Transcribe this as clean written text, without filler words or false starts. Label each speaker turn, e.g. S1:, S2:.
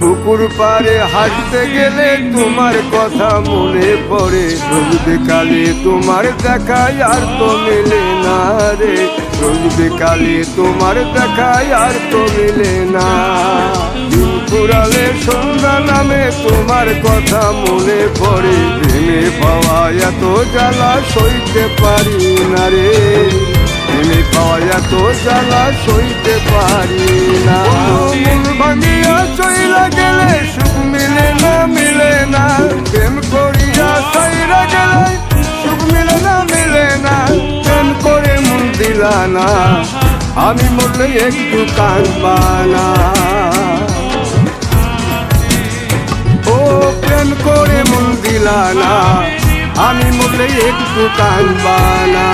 S1: পুকুর পাড়ে হাঁটতে গেলে তোমার কথা মনে পড়ে, রোজ বিকালে তোমার দেখায় আর তো মেলে না রে, রোজ বিকালে তোমার দেখায় আর তো মেলে না। দিন ফুরালে সন্ধ্যা নামে তোমার কথা মনে পড়ে, প্রেমে পাওয়া এত জ্বালা সইতে পারি না রে, প্রেমে পাওয়া এত জ্বালা সইতে পারি না। মন ভাঙিয়া চইলা গেলে সুখ মিলে না, মিলে না, প্রেম করিয়া সাইরা গেলে সুখ মিলে না, মিলে না, প্রেম করে মন দিলা না, আমি মরলে একটু কাঁদবা না। ও প্রেম করে মন দিলা না, আমি মরলে একটু কাঁদবা না।